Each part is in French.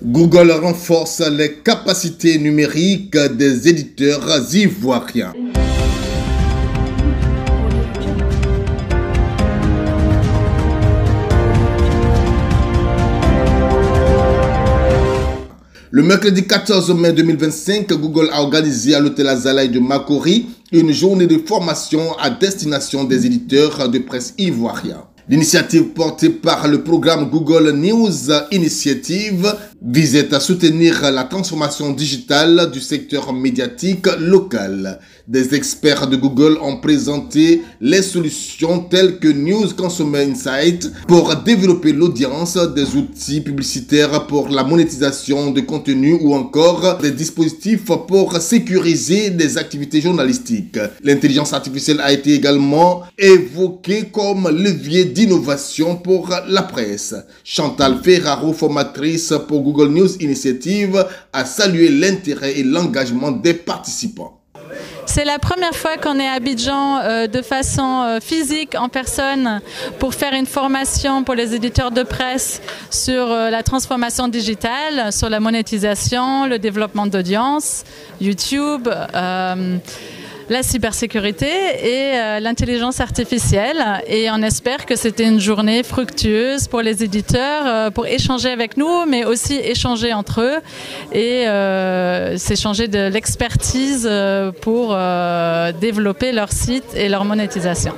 Google renforce les capacités numériques des éditeurs ivoiriens. Le mercredi 14 mai 2025, Google a organisé à l'hôtel Azalaï de Makori une journée de formation à destination des éditeurs de presse ivoiriens. L'initiative portée par le programme Google News Initiative visait à soutenir la transformation digitale du secteur médiatique local. Des experts de Google ont présenté les solutions telles que News Consumer Insight pour développer l'audience, des outils publicitaires pour la monétisation de contenu ou encore des dispositifs pour sécuriser les activités journalistiques. L'intelligence artificielle a été également évoquée comme levier d'innovation pour la presse. Chantal Ferraro, formatrice pour Google News Initiative, a salué l'intérêt et l'engagement des participants. C'est la première fois qu'on est à Abidjan de façon physique, en personne, pour faire une formation pour les éditeurs de presse sur la transformation digitale, sur la monétisation, le développement d'audience, YouTube, la cybersécurité et l'intelligence artificielle. Et on espère que c'était une journée fructueuse pour les éditeurs, pour échanger avec nous, mais aussi échanger entre eux et s'échanger de l'expertise pour développer leur site et leur monétisation.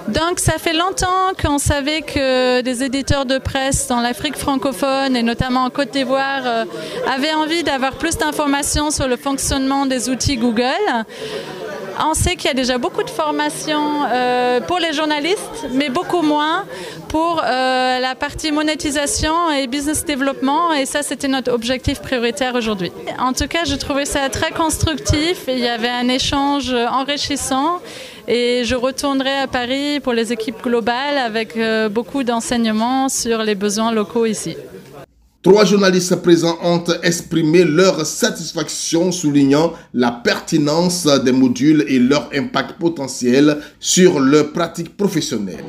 Donc ça fait longtemps qu'on savait que des éditeurs de presse dans l'Afrique francophone et notamment en Côte d'Ivoire avaient envie d'avoir plus d'informations sur le fonctionnement des outils Google. On sait qu'il y a déjà beaucoup de formations pour les journalistes, mais beaucoup moins pour la partie monétisation et business développement. Et ça, c'était notre objectif prioritaire aujourd'hui. En tout cas, je trouvais ça très constructif. Et il y avait un échange enrichissant. Et je retournerai à Paris pour les équipes globales avec beaucoup d'enseignements sur les besoins locaux ici. 3 journalistes présents ont exprimé leur satisfaction, soulignant la pertinence des modules et leur impact potentiel sur leur pratique professionnelle.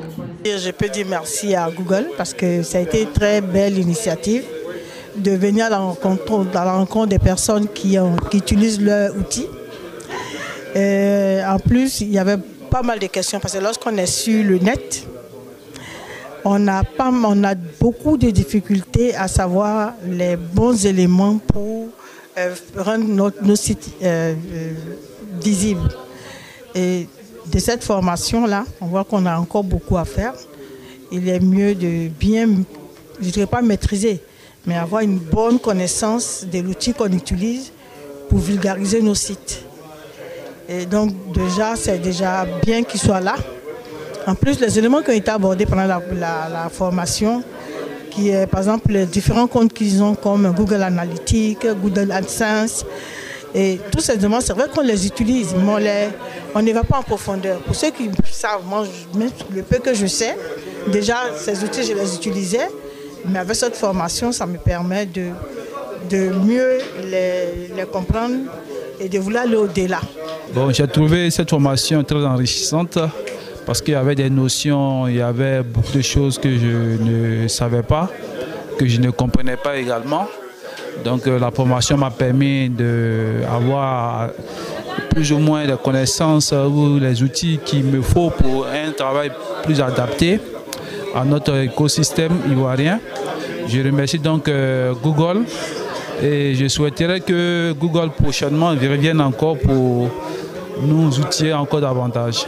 Je peux dire merci à Google parce que ça a été une très belle initiative de venir à la rencontre des personnes qui utilisent leur outil. En plus, il y avait pas mal de questions parce que lorsqu'on est sur le net, on a beaucoup de difficultés à savoir les bons éléments pour rendre nos sites visibles. Et de cette formation-là, on voit qu'on a encore beaucoup à faire. Il est mieux de bien, je ne dirais pas maîtriser, mais avoir une bonne connaissance de l'outil qu'on utilise pour vulgariser nos sites. Et donc déjà, c'est déjà bien qu'ils soient là. En plus, les éléments qui ont été abordés pendant la formation, qui est par exemple les différents comptes qu'ils ont comme Google Analytics, Google AdSense, et tous ces éléments, c'est vrai qu'on les utilise, mais on ne va pas en profondeur. Pour ceux qui savent, moi, le peu que je sais, déjà ces outils, je les utilisais, mais avec cette formation, ça me permet de mieux les comprendre et de vouloir aller au-delà. Bon, j'ai trouvé cette formation très enrichissante. Parce qu'il y avait des notions, il y avait beaucoup de choses que je ne savais pas, que je ne comprenais pas également. Donc la formation m'a permis d'avoir plus ou moins de connaissances ou les outils qu'il me faut pour un travail plus adapté à notre écosystème ivoirien. Je remercie donc Google et je souhaiterais que Google prochainement revienne encore pour nous outiller encore davantage.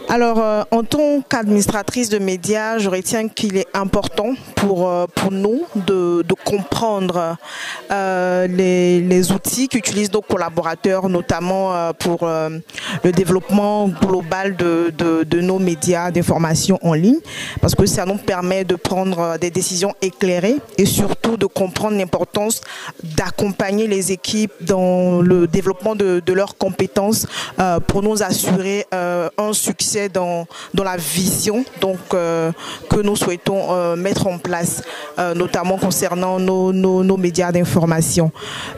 Alors, en tant qu'administratrice de médias, je retiens qu'il est important pour nous de comprendre les outils qu'utilisent nos collaborateurs, notamment pour le développement global de nos médias d'information en ligne, parce que ça nous permet de prendre des décisions éclairées et surtout de comprendre l'importance d'accompagner les équipes dans le développement de leurs compétences pour nous assurer un succès dans la vision que nous souhaitons mettre en place place, notamment concernant nos médias d'information.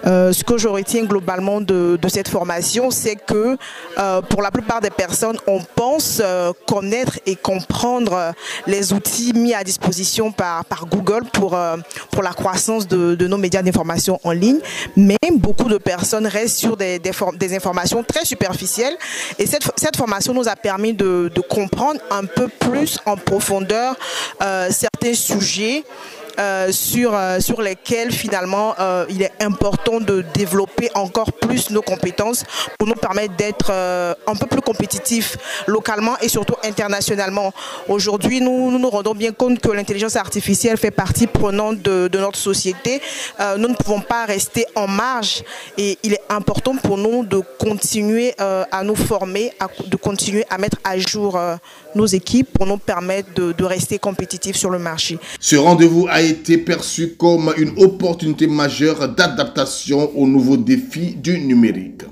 Ce que je retiens globalement de cette formation, c'est que pour la plupart des personnes, on pense connaître et comprendre les outils mis à disposition par Google pour la croissance de nos médias d'information en ligne, mais beaucoup de personnes restent sur des informations très superficielles, et cette formation nous a permis de comprendre un peu plus en profondeur certains sujets sur lesquels finalement il est important de développer encore plus nos compétences pour nous permettre d'être un peu plus compétitifs localement et surtout internationalement. Aujourd'hui, nous nous rendons bien compte que l'intelligence artificielle fait partie prenante de notre société. Nous ne pouvons pas rester en marge, et il est important pour nous de continuer à nous former, de continuer à mettre à jour nos équipes pour nous permettre de rester compétitifs sur le marché. Ce rendez-vous a été perçu comme une opportunité majeure d'adaptation aux nouveaux défis du numérique.